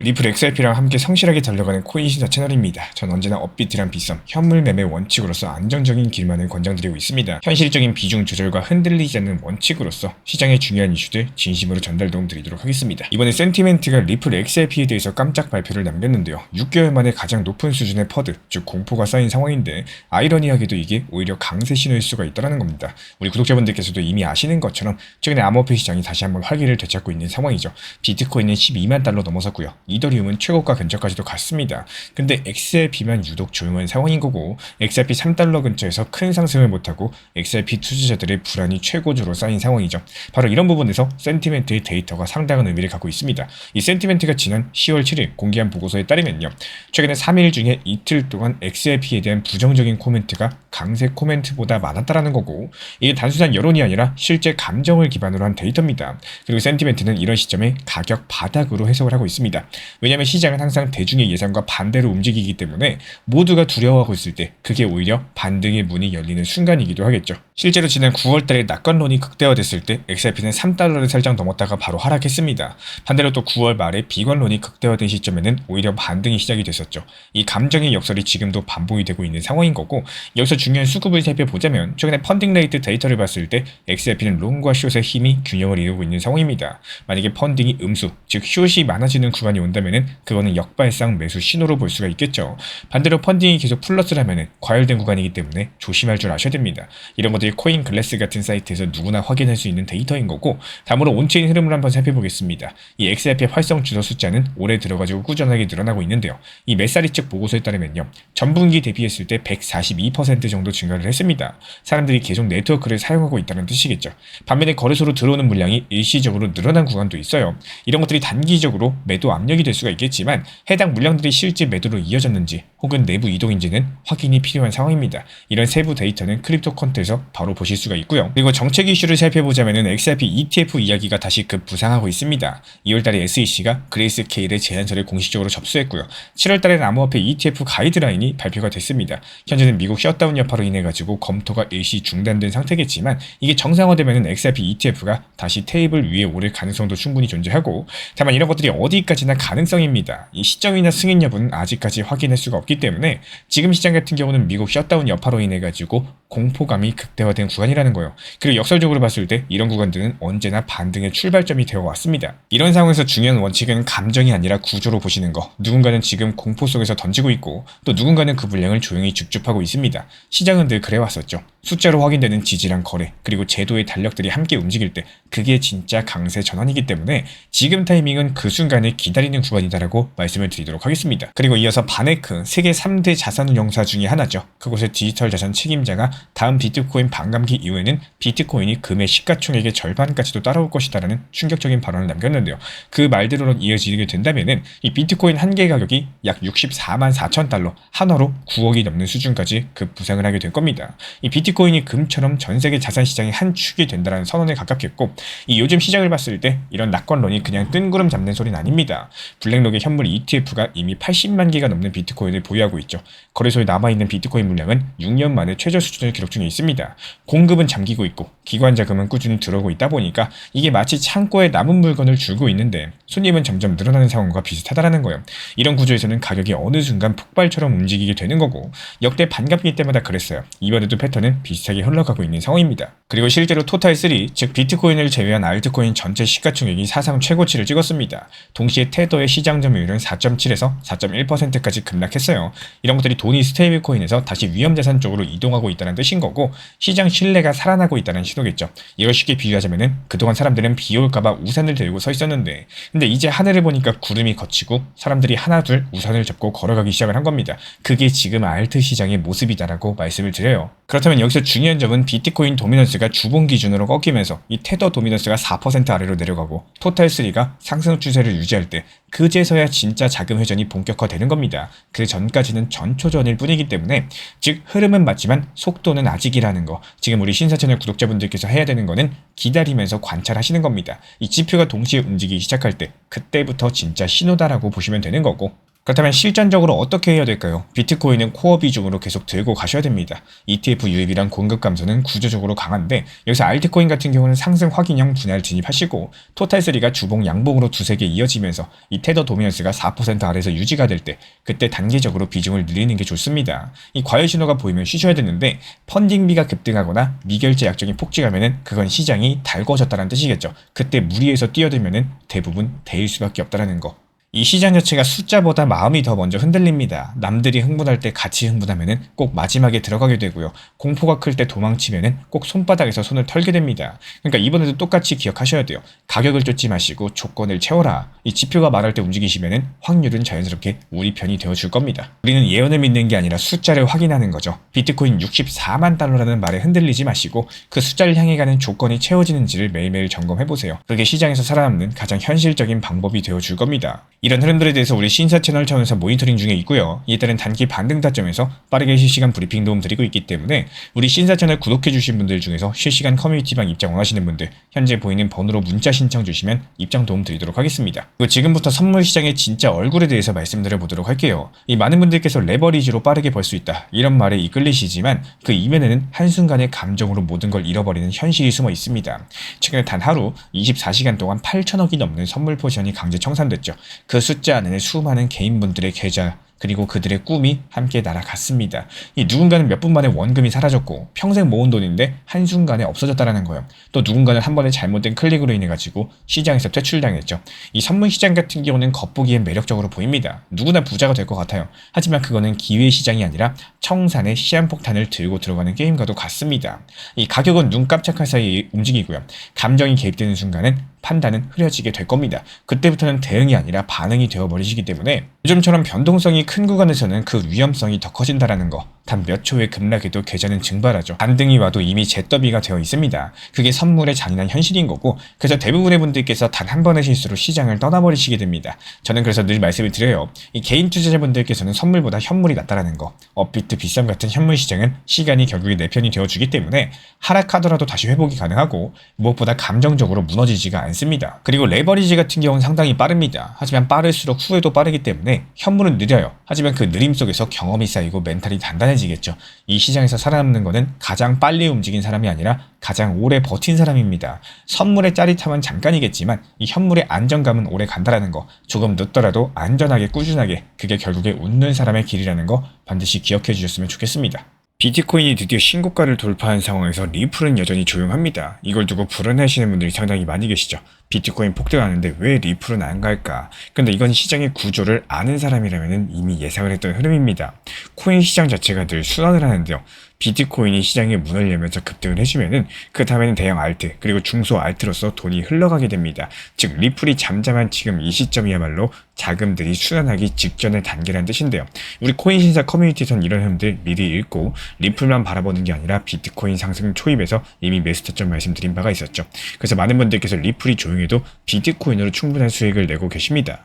리플 XRP랑 함께 성실하게 달려가는 코인 신사 채널입니다. 전 언제나 업비트란 비썸, 현물 매매 원칙으로서 안정적인 길만을 권장드리고 있습니다. 현실적인 비중 조절과 흔들리지 않는 원칙으로서 시장의 중요한 이슈들 진심으로 전달 도움 드리도록 하겠습니다. 이번에 센티멘트가 리플 XRP에 대해서 깜짝 발표를 남겼는데요. 6개월 만에 가장 높은 수준의 퍼드, 즉 공포가 쌓인 상황인데 아이러니하게도 이게 오히려 강세 신호일 수가 있다는 겁니다. 우리 구독자분들께서도 이미 아시는 것처럼 최근에 암호화폐 시장이 다시 한번 활기를 되찾고 있는 상황이죠. 비트코인은 12만 달러 넘어섰고요. 이더리움은 최고가 근처까지도 갔습니다. 근데 XRP만 유독 조용한 상황인 거고 XRP 3달러 근처에서 큰 상승을 못하고 XRP 투자자들의 불안이 최고조로 쌓인 상황이죠. 바로 이런 부분에서 센티멘트의 데이터가 상당한 의미를 갖고 있습니다. 이 센티멘트가 지난 10월 7일 공개한 보고서에 따르면요. 최근에 3일 중에 이틀 동안 XRP에 대한 부정적인 코멘트가 강세 코멘트보다 많았다라는 거고 이게 단순한 여론이 아니라 실제 감정을 기반으로 한 데이터입니다. 그리고 센티멘트는 이런 시점에 가격 바닥으로 해석을 하고 있습니다. 왜냐하면 시장은 항상 대중의 예상과 반대로 움직이기 때문에 모두가 두려워하고 있을 때 그게 오히려 반등의 문이 열리는 순간이기도 하겠죠. 실제로 지난 9월달에 낙관론이 극대화됐을 때 XRP는 3달러를 살짝 넘었다가 바로 하락했습니다. 반대로 또 9월 말에 비관론이 극대화된 시점에는 오히려 반등이 시작이 됐었죠. 이 감정의 역설이 지금도 반복이 되고 있는 상황인 거고 여기서 중요한 수급을 살펴보자면 최근에 펀딩 레이트 데이터를 봤을 때 XRP는 롱과 숏의 힘이 균형을 이루고 있는 상황입니다. 만약에 펀딩이 음수, 즉 숏이 많아지는 구간이 온다면은 그거는 역발상 매수 신호로 볼 수가 있겠죠. 반대로 펀딩이 계속 플러스라면은 과열된 구간이기 때문에 조심할 줄 아셔야 됩니다. 이런 것들이 코인 글래스 같은 사이트에서 누구나 확인할 수 있는 데이터인 거고 다음으로 온체인 흐름을 한번 살펴보겠습니다. 이 XRP 활성 주도 숫자는 올해 들어가지고 꾸준하게 늘어나고 있는데요. 이 메사리 측 보고서에 따르면요. 전분기 대비했을 때 142% 정도 증가를 했습니다. 사람들이 계속 네트워크를 사용하고 있다는 뜻이겠죠. 반면에 거래소로 들어오는 물량이 일시적으로 늘어난 구간도 있어요. 이런 것들이 단기적으로 매도 압력이 될 수가 있겠지만 해당 물량들이 실제 매도로 이어졌는지 혹은 내부 이동인지는 확인이 필요한 상황입니다. 이런 세부 데이터는 크립토 콘트에서 바로 보실 수가 있고요. 그리고 정책 이슈를 살펴보자면 XRP ETF 이야기가 다시 급부상하고 있습니다. 2월달에 SEC가 그레이스케일의 제안서를 공식적으로 접수했고요. 7월달에는 암호화폐 ETF 가이드라인이 발표가 됐습니다. 현재는 미국 셧다운 여파로 인해 가지고 검토가 일시 중단된 상태겠지만 이게 정상화되면 XRP ETF가 다시 테이블 위에 오를 가능성도 충분히 존재하고 다만 이런 것들이 어디까지나 가능성입니다. 이 시점이나 승인 여부는 아직까지 확인할 수가 없기 때문에 지금 시장 같은 경우는 미국 셧다운 여파로 인해 가지고 공포감이 극대화된 구간이라는 거예요. 그리고 역설적으로 봤을 때 이런 구간들은 언제나 반등의 출발점이 되어 왔습니다. 이런 상황에서 중요한 원칙은 감정이 아니라 구조로 보시는 거. 누군가는 지금 공포 속에서 던지고 있고 또 누군가는 그 물량을 조용히 줍줍하고 있습니다. 시장은 늘 그래왔었죠. 숫자로 확인되는 지지랑 거래 그리고 제도의 달력들이 함께 움직일 때 그게 진짜 강세 전환이기 때문에 지금 타이밍은 그 순간을 기다리는 구간이다라고 말씀을 드리도록 하겠습니다. 그리고 이어서 바네크 세계 3대 자산운용사 중에 하나죠. 그곳의 디지털 자산 책임자가 다음 비트코인 반감기 이후에는 비트코인이 금의 시가총액의 절반까지도 따라올 것이다라는 충격적인 발언을 남겼는데요. 그 말대로 이어지게 된다면은 이 비트코인 한 개 가격이 약 64만 4천 달러 한화로 9억이 넘는 수준까지 급부상을 하게 될 겁니다. 이 비트코인이 금처럼 전 세계 자산 시장의 한 축이 된다는 선언에 가깝겠고 이 요즘 시장을 봤을 때 이런 낙관론이 그냥 뜬구름 잡는 소리는 아닙니다. 블랙록의 현물 ETF가 이미 80만 개가 넘는 비트코인을 보유하고 있죠. 거래소에 남아있는 비트코인 물량은 6년 만에 최저 수준을 기록 중에 있습니다. 공급은 잠기고 있고 기관 자금은 꾸준히 들어오고 있다 보니까 이게 마치 창고에 남은 물건을 줄고 있는데 손님은 점점 늘어나는 상황과 비슷하다라는 거예요. 이런 구조에서는 가격이 어느 순간 폭발처럼 움직이게 되는 거고 역대 반감기 때마다 그랬어요. 이번에도 패턴은 비슷하게 흘러가고 있는 상황입니다. 그리고 실제로 토탈3, 즉 비트코인을 제외한 알트코인 전체 시가총액이 사상 최고치를 찍었습니다. 동시에 테더의 시장 점유율은 4.7에서 4.1%까지 급락했어요. 이런 것들이 돈이 스테이블코인에서 다시 위험자산 쪽으로 이동하고 있다는 뜻인 거고 시장 신뢰가 살아나고 있다는 신호겠죠. 이걸 쉽게 비유하자면은 그동안 사람들은 비 올까봐 우산을 들고 서 있었는데 근데 이제 하늘을 보니까 구름이 걷히고 사람들이 하나둘 우산을 접고 걸어가기 시작을 한 겁니다. 그게 지금 알트 시장의 모습이다라고 말씀을 드려요. 그렇다면 여기서 중요한 점은 비트코인 도미넌스가 주봉 기준으로 꺾이면서 이 테더 도미넌스가 4% 아래로 내려가고 토탈3가 상승 추세를 유지할 때 그제서야 진짜 자금 회전이 본격화되는 겁니다. 그 전까지는 전초전일 뿐이기 때문에 즉 흐름은 맞지만 속도는 아직이라는 거. 지금 우리 신사채널 구독자분들께서 해야 되는 거는 기다리면서 관찰하시는 겁니다. 이 지표가 동시에 움직이기 시작할 때 그때부터 진짜 신호다라고 보시면 되는 거고 그렇다면 실전적으로 어떻게 해야 될까요? 비트코인은 코어 비중으로 계속 들고 가셔야 됩니다. ETF 유입이랑 공급 감소는 구조적으로 강한데 여기서 알트코인 같은 경우는 상승 확인형 분할 진입하시고 토탈3가 주봉 양봉으로 두세 개 이어지면서 이 테더 도미넌스가 4% 아래에서 유지가 될 때 그때 단계적으로 비중을 늘리는 게 좋습니다. 이 과열 신호가 보이면 쉬셔야 되는데 펀딩비가 급등하거나 미결제 약정이 폭증하면은 그건 시장이 달궈졌다는 뜻이겠죠. 그때 무리해서 뛰어들면은 대부분 대일 수밖에 없다는 거. 이 시장 자체가 숫자보다 마음이 더 먼저 흔들립니다. 남들이 흥분할 때 같이 흥분하면은 꼭 마지막에 들어가게 되고요. 공포가 클 때 도망치면은 꼭 손바닥에서 손을 털게 됩니다. 그러니까 이번에도 똑같이 기억하셔야 돼요. 가격을 쫓지 마시고 조건을 채워라. 이 지표가 말할 때 움직이시면은 확률은 자연스럽게 우리 편이 되어줄 겁니다. 우리는 예언을 믿는 게 아니라 숫자를 확인하는 거죠. 비트코인 64만 달러라는 말에 흔들리지 마시고 그 숫자를 향해 가는 조건이 채워지는지를 매일매일 점검해보세요. 그게 시장에서 살아남는 가장 현실적인 방법이 되어줄 겁니다. 이런 흐름들에 대해서 우리 신사 채널 차원에서 모니터링 중에 있고요. 이에 따른 단기 반등 타점에서 빠르게 실시간 브리핑 도움 드리고 있기 때문에 우리 신사 채널 구독해주신 분들 중에서 실시간 커뮤니티방 입장 원하시는 분들 현재 보이는 번호로 문자 신청 주시면 입장 도움 드리도록 하겠습니다. 그리고 지금부터 선물 시장의 진짜 얼굴에 대해서 말씀드려 보도록 할게요. 이 많은 분들께서 레버리지로 빠르게 벌 수 있다 이런 말에 이끌리시지만 그 이면에는 한순간의 감정으로 모든 걸 잃어버리는 현실이 숨어 있습니다. 최근에 단 하루 24시간 동안 8천억이 넘는 선물 포지션이 강제 청산됐죠. 그 숫자 안에는 수많은 개인분들의 계좌 그리고 그들의 꿈이 함께 날아갔습니다. 이 누군가는 몇 분 만에 원금이 사라졌고 평생 모은 돈인데 한순간에 없어졌다라는 거예요. 또 누군가는 한 번의 잘못된 클릭으로 인해 가지고 시장에서 퇴출당했죠. 이 선물 시장 같은 경우는 겉보기엔 매력적으로 보입니다. 누구나 부자가 될 것 같아요. 하지만 그거는 기회 시장이 아니라 청산의 시한폭탄을 들고 들어가는 게임과도 같습니다. 이 가격은 눈 깜짝할 사이에 움직이고요. 감정이 개입되는 순간은 판단은 흐려지게 될 겁니다. 그때부터는 대응이 아니라 반응이 되어버리시기 때문에 요즘처럼 변동성이 큰 구간에서는 그 위험성이 더 커진다라는 거. 단 몇 초의 급락에도 계좌는 증발하죠. 반등이 와도 이미 재더비가 되어 있습니다. 그게 선물의 잔인한 현실인 거고 그래서 대부분의 분들께서 단 한 번의 실수로 시장을 떠나버리시게 됩니다. 저는 그래서 늘 말씀을 드려요. 이 개인 투자자분들께서는 선물보다 현물이 낫다라는 거. 업비트 비썸 같은 현물 시장은 시간이 결국에 내 편이 되어주기 때문에 하락하더라도 다시 회복이 가능하고 무엇보다 감정적으로 무너지지가 않습니다. 그리고 레버리지 같은 경우는 상당히 빠릅니다. 하지만 빠를수록 후회도 빠르기 때문에 현물은 느려요. 하지만 그 느림 속에서 경험이 쌓이고 멘탈이 단단해지겠죠. 이 시장에서 살아남는 것은 가장 빨리 움직인 사람이 아니라 가장 오래 버틴 사람입니다. 선물의 짜릿함은 잠깐이겠지만 이 현물의 안정감은 오래 간다라는 거. 조금 늦더라도 안전하게 꾸준하게 그게 결국에 웃는 사람의 길이라는 거 반드시 기억해 주셨으면 좋겠습니다. 비트코인이 드디어 신고가를 돌파한 상황에서 리플은 여전히 조용합니다. 이걸 두고 불안해하시는 분들이 상당히 많이 계시죠. 비트코인 폭등하는데 왜 리플은 안 갈까? 근데 이건 시장의 구조를 아는 사람이라면 이미 예상을 했던 흐름입니다. 코인 시장 자체가 늘 순환을 하는데요. 비트코인이 시장에 문을 열면서 급등을 해주면은 그 다음에는 대형 알트 그리고 중소 알트로서 돈이 흘러가게 됩니다. 즉 리플이 잠잠한 지금 이 시점이야말로 자금들이 순환하기 직전의 단계라는 뜻인데요. 우리 코인 신사 커뮤니티에선 이런 흐름들 미리 읽고 리플만 바라보는 게 아니라 비트코인 상승 초입에서 이미 매수 타점 말씀드린 바가 있었죠. 그래서 많은 분들께서 리플이 조용해도 비트코인으로 충분한 수익을 내고 계십니다.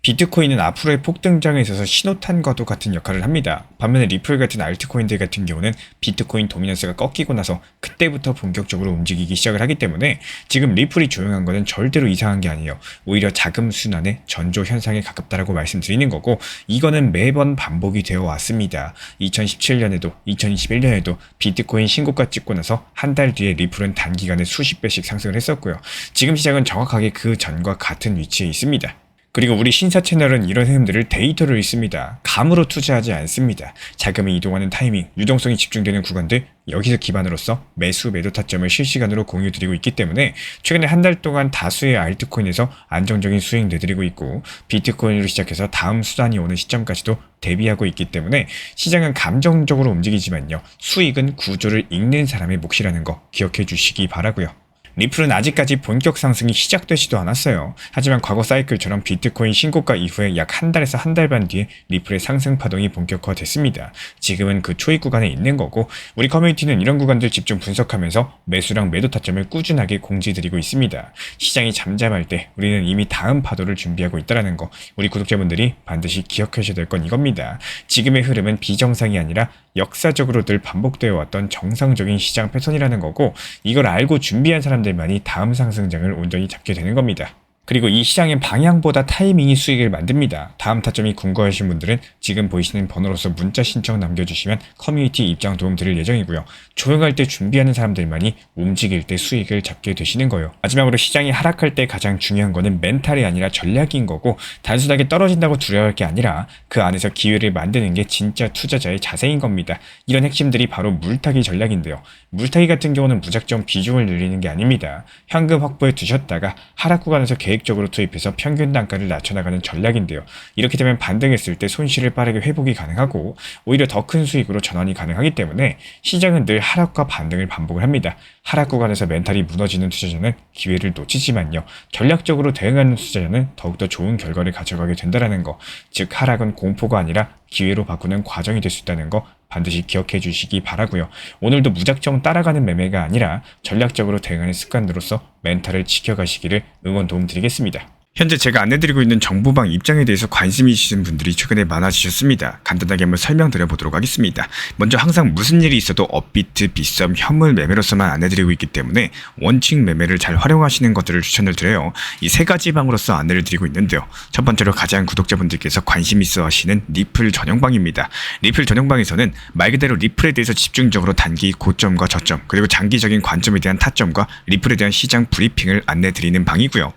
비트코인은 앞으로의 폭등장에 있어서 신호탄과도 같은 역할을 합니다. 반면에 리플 같은 알트코인들 같은 경우는 비트코인 도미넌스가 꺾이고 나서 그때부터 본격적으로 움직이기 시작을 하기 때문에 지금 리플이 조용한 것은 절대로 이상한 게 아니에요. 오히려 자금 순환의 전조 현상에 가깝다라고 말씀드리는 거고 이거는 매번 반복이 되어 왔습니다. 2017년에도 2021년에도 비트코인 신고가 찍고 나서 한 달 뒤에 리플은 단기간에 수십 배씩 상승을 했었고요. 지금 시장은 정확하게 그 전과 같은 위치에 있습니다. 그리고 우리 신사 채널은 이런 흐름들을 데이터로 읽습니다. 감으로 투자하지 않습니다. 자금이 이동하는 타이밍, 유동성이 집중되는 구간들 여기서 기반으로서 매수 매도 타점을 실시간으로 공유드리고 있기 때문에 최근에 한 달 동안 다수의 알트코인에서 안정적인 수익 내드리고 있고 비트코인으로 시작해서 다음 수단이 오는 시점까지도 대비하고 있기 때문에 시장은 감정적으로 움직이지만요. 수익은 구조를 읽는 사람의 몫이라는 거 기억해 주시기 바라고요. 리플은 아직까지 본격 상승이 시작되지도 않았어요. 하지만 과거 사이클처럼 비트코인 신고가 이후에 약 한 달에서 한 달 반 뒤에 리플의 상승 파동이 본격화됐습니다. 지금은 그 초입 구간에 있는 거고 우리 커뮤니티는 이런 구간들 집중 분석하면서 매수랑 매도 타점을 꾸준하게 공지드리고 있습니다. 시장이 잠잠할 때 우리는 이미 다음 파도를 준비하고 있다는 거 우리 구독자분들이 반드시 기억하셔야 될 건 이겁니다. 지금의 흐름은 비정상이 아니라 역사적으로 늘 반복되어 왔던 정상적인 시장 패턴이라는 거고 이걸 알고 준비한 사람들만이 다음 상승장을 온전히 잡게 되는 겁니다. 그리고 이 시장의 방향보다 타이밍이 수익을 만듭니다. 다음 타점이 궁금하신 분들은 지금 보이시는 번호로서 문자 신청 남겨주시면 커뮤니티 입장 도움 드릴 예정이고요. 조용할 때 준비하는 사람들만이 움직일 때 수익을 잡게 되시는 거예요. 마지막으로 시장이 하락할 때 가장 중요한 거는 멘탈이 아니라 전략인 거고, 단순하게 떨어진다고 두려워할 게 아니라 그 안에서 기회를 만드는 게 진짜 투자자의 자세인 겁니다. 이런 핵심들이 바로 물타기 전략인데요. 물타기 같은 경우는 무작정 비중을 늘리는 게 아닙니다. 현금 확보해 두셨다가 하락 구간에서 계획적으로 투입해서 평균 단가를 낮춰나가는 전략인데요. 이렇게 되면 반등했을 때 손실을 빠르게 회복이 가능하고 오히려 더 큰 수익으로 전환이 가능하기 때문에 시장은 늘 하락과 반등을 반복을 합니다. 하락 구간에서 멘탈이 무너지는 투자자는 기회를 놓치지만요. 전략적으로 대응하는 투자자는 더욱더 좋은 결과를 가져가게 된다는 거. 즉 하락은 공포가 아니라 기회로 바꾸는 과정이 될 수 있다는 거 반드시 기억해 주시기 바라고요. 오늘도 무작정 따라가는 매매가 아니라 전략적으로 대응하는 습관으로서 멘탈을 지켜가시기를 응원 도움 드리겠습니다. 현재 제가 안내드리고 있는 정보방 입장에 대해서 관심이 있으신 분들이 최근에 많아지셨습니다. 간단하게 한번 설명드려 보도록 하겠습니다. 먼저 항상 무슨 일이 있어도 업비트, 빗썸, 현물 매매로서만 안내드리고 있기 때문에 원칙 매매를 잘 활용하시는 것들을 추천을 드려요. 이 세 가지 방으로서 안내를 드리고 있는데요. 첫 번째로 가장 구독자분들께서 관심 있어 하시는 리플 전용방입니다. 리플 전용방에서는 말 그대로 리플에 대해서 집중적으로 단기 고점과 저점, 그리고 장기적인 관점에 대한 타점과 리플에 대한 시장 브리핑을 안내드리는 방이고요.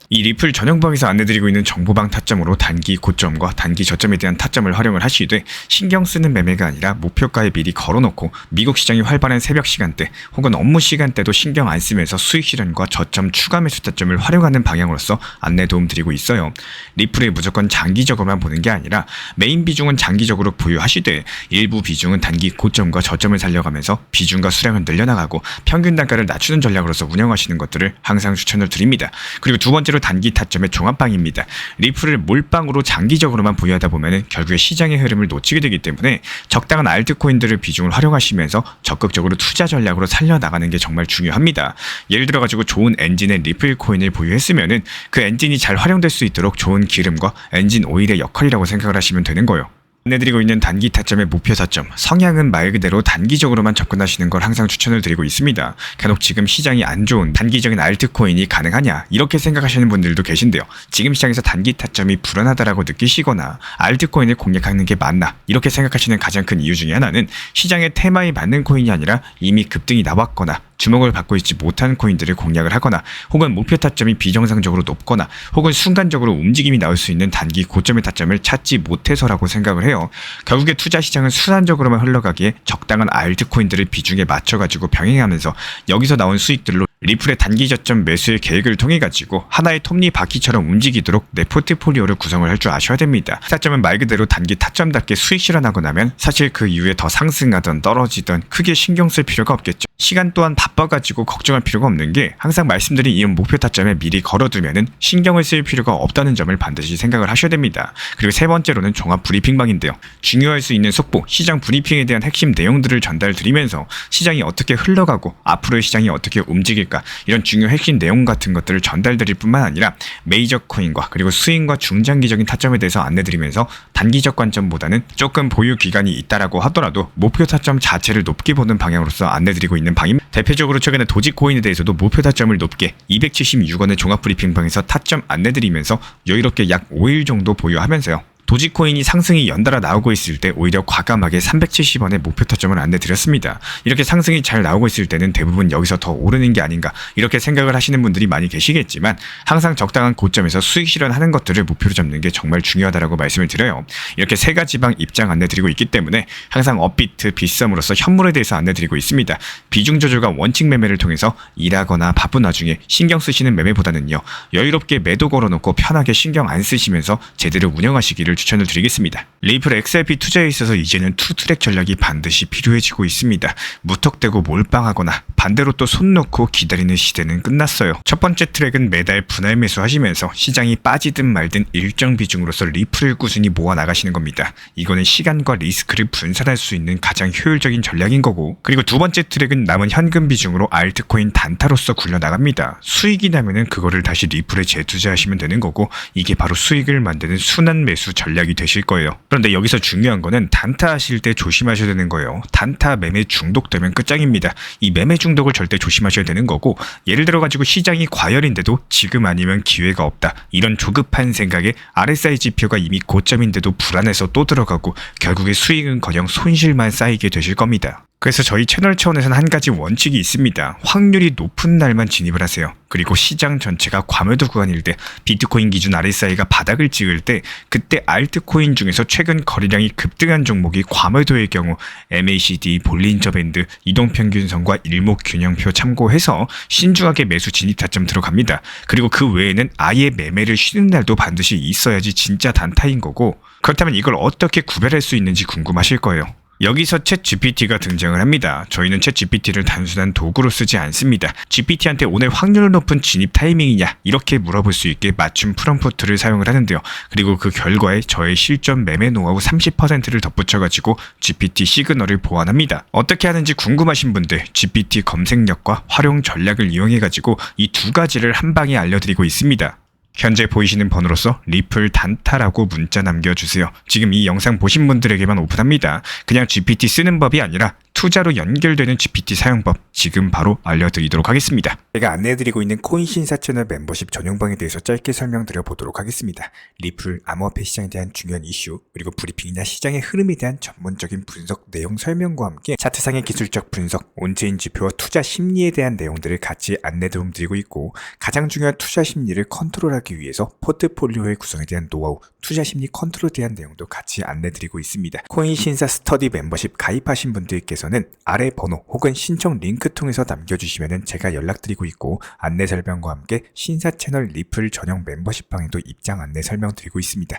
이 리플 전용방에서 안내드리고 있는 정보방 타점으로 단기 고점과 단기 저점에 대한 타점을 활용을 하시되 신경 쓰는 매매가 아니라 목표가에 미리 걸어놓고 미국 시장이 활발한 새벽 시간대 혹은 업무 시간대도 신경 안 쓰면서 수익 실현과 저점 추가 매수 타점을 활용하는 방향으로서 안내 도움 드리고 있어요. 리플에 무조건 장기적으로만 보는 게 아니라 메인 비중은 장기적으로 보유하시되 일부 비중은 단기 고점과 저점을 살려가면서 비중과 수량을 늘려나가고 평균 단가를 낮추는 전략으로서 운영하시는 것들을 항상 추천을 드립니다. 그리고 두 번째로 단기 타점의 종합방입니다. 리플을 몰빵으로 장기적으로만 보유하다 보면 결국에 시장의 흐름을 놓치게 되기 때문에 적당한 알트코인들을 비중을 활용하시면서 적극적으로 투자 전략으로 살려나가는 게 정말 중요합니다. 예를 들어가지고 좋은 엔진의 리플 코인을 보유했으면 그 엔진이 잘 활용될 수 있도록 좋은 기름과 엔진 오일의 역할이라고 생각을 하시면 되는 거예요. 안내드리고 있는 단기 타점의 목표 타점, 성향은 말 그대로 단기적으로만 접근하시는 걸 항상 추천을 드리고 있습니다. 간혹 지금 시장이 안 좋은 단기적인 알트코인이 가능하냐 이렇게 생각하시는 분들도 계신데요. 지금 시장에서 단기 타점이 불안하다라고 느끼시거나 알트코인을 공략하는 게 맞나 이렇게 생각하시는 가장 큰 이유 중에 하나는 시장의 테마에 맞는 코인이 아니라 이미 급등이 나왔거나 주목을 받고 있지 못한 코인들을 공략을 하거나 혹은 목표 타점이 비정상적으로 높거나 혹은 순간적으로 움직임이 나올 수 있는 단기 고점의 타점을 찾지 못해서라고 생각을 해요. 결국에 투자 시장은 순환적으로만 흘러가기에 적당한 알트코인들을 비중에 맞춰가지고 병행하면서 여기서 나온 수익들로 리플의 단기 저점 매수의 계획을 통해 가지고 하나의 톱니바퀴처럼 움직이도록 내 포트폴리오를 구성을 할 줄 아셔야 됩니다. 타점은 말 그대로 단기 타점답게 수익 실현하고 나면 사실 그 이후에 더 상승하던 떨어지던 크게 신경 쓸 필요가 없겠죠. 시간 또한 바빠가지고 걱정할 필요가 없는 게 항상 말씀드린 이런 목표 타점에 미리 걸어두면은 신경을 쓸 필요가 없다는 점을 반드시 생각을 하셔야 됩니다. 그리고 세 번째로는 종합 브리핑방인데요. 중요할 수 있는 속보, 시장 브리핑에 대한 핵심 내용들을 전달드리면서 시장이 어떻게 흘러가고 앞으로의 시장이 어떻게 움직일까 이런 중요 핵심 내용 같은 것들을 전달드릴 뿐만 아니라 메이저 코인과 그리고 스윙과 중장기적인 타점에 대해서 안내드리면서 단기적 관점보다는 조금 보유 기간이 있다라고 하더라도 목표 타점 자체를 높게 보는 방향으로서 안내드리고 있는 방입니다. 대표적으로 최근에 도지코인에 대해서도 목표 타점을 높게 276원의 종합 브리핑방에서 타점 안내드리면서 여유롭게 약 5일 정도 보유하면서요. 도지코인이 상승이 연달아 나오고 있을 때 오히려 과감하게 370원의 목표 타점을 안내드렸습니다. 이렇게 상승이 잘 나오고 있을 때는 대부분 여기서 더 오르는 게 아닌가 이렇게 생각을 하시는 분들이 많이 계시겠지만 항상 적당한 고점에서 수익 실현하는 것들을 목표로 잡는 게 정말 중요하다고 말씀을 드려요. 이렇게 세 가지 방 입장 안내드리고 있기 때문에 항상 업비트, 빗썸으로서 현물에 대해서 안내드리고 있습니다. 비중 조절과 원칙 매매를 통해서 일하거나 바쁜 와중에 신경 쓰시는 매매보다는요. 여유롭게 매도 걸어놓고 편하게 신경 안 쓰시면서 제대로 운영하시기를 추천을 드리겠습니다. 리플 XRP 투자에 있어서 이제는 투트랙 전략이 반드시 필요해지고 있습니다. 무턱대고 몰빵하거나 반대로 또 손 놓고 기다리는 시대는 끝났어요. 첫 번째 트랙은 매달 분할 매수하시면서 시장이 빠지든 말든 일정 비중으로서 리플을 꾸준히 모아 나가시는 겁니다. 이거는 시간과 리스크를 분산할 수 있는 가장 효율적인 전략인 거고, 그리고 두 번째 트랙은 남은 현금 비중으로 알트코인 단타로서 굴려나갑니다. 수익이 나면은 그거를 다시 리플에 재투자하시면 되는 거고, 이게 바로 수익을 만드는 순환 매수 전략이 되실 거예요. 그런데 여기서 중요한 거는 단타 하실 때 조심하셔야 되는 거예요. 단타 매매 중독되면 끝장입니다. 이 매매 중독을 절대 조심하셔야 되는 거고, 예를 들어 가지고 시장이 과열인데도 지금 아니면 기회가 없다, 이런 조급한 생각에 RSI 지표가 이미 고점인데도 불안해서 또 들어가고 결국에 수익은커녕 손실만 쌓이게 되실 겁니다. 그래서 저희 채널 차원에서는 한 가지 원칙이 있습니다. 확률이 높은 날만 진입을 하세요. 그리고 시장 전체가 과매도 구간일 때, 비트코인 기준 RSI가 바닥을 찍을 때, 그때 알트코인 중에서 최근 거래량이 급등한 종목이 과매도의 경우 MACD, 볼린저 밴드, 이동평균선과 일목균형표 참고해서 신중하게 매수 진입 타점 들어갑니다. 그리고 그 외에는 아예 매매를 쉬는 날도 반드시 있어야지 진짜 단타인 거고, 그렇다면 이걸 어떻게 구별할 수 있는지 궁금하실 거예요. 여기서 챗 GPT가 등장을 합니다. 저희는 챗 GPT를 단순한 도구로 쓰지 않습니다. GPT한테 오늘 확률 높은 진입 타이밍이냐, 이렇게 물어볼 수 있게 맞춤 프롬프트를 사용을 하는데요. 그리고 그 결과에 저의 실전 매매 노하우 30%를 덧붙여가지고 GPT 시그널을 보완합니다. 어떻게 하는지 궁금하신 분들, GPT 검색력과 활용 전략을 이용해가지고 이 두 가지를 한 방에 알려드리고 있습니다. 현재 보이시는 번호로서 리플 단타라고 문자 남겨주세요. 지금 이 영상 보신 분들에게만 오픈합니다. 그냥 GPT 쓰는 법이 아니라 투자로 연결되는 GPT 사용법 지금 바로 알려드리도록 하겠습니다. 제가 안내해드리고 있는 코인 신사 채널 멤버십 전용방에 대해서 짧게 설명드려 보도록 하겠습니다. 리플, 암호화폐 시장에 대한 중요한 이슈, 그리고 브리핑이나 시장의 흐름에 대한 전문적인 분석 내용 설명과 함께 차트상의 기술적 분석, 온체인 지표와 투자 심리에 대한 내용들을 같이 안내 도움드리고 있고, 가장 중요한 투자 심리를 컨트롤하기 위해서 포트폴리오의 구성에 대한 노하우, 투자 심리 컨트롤에 대한 내용도 같이 안내드리고 있습니다. 코인 신사 스터디 멤버십 가입하신 분들께서는 아래 번호 혹은 신청 링크 통해서 남겨주시면 제가 연락드리고 있고, 안내 설명과 함께 신사 채널 리플 전용 멤버십 방에도 입장 안내 설명드리고 있습니다.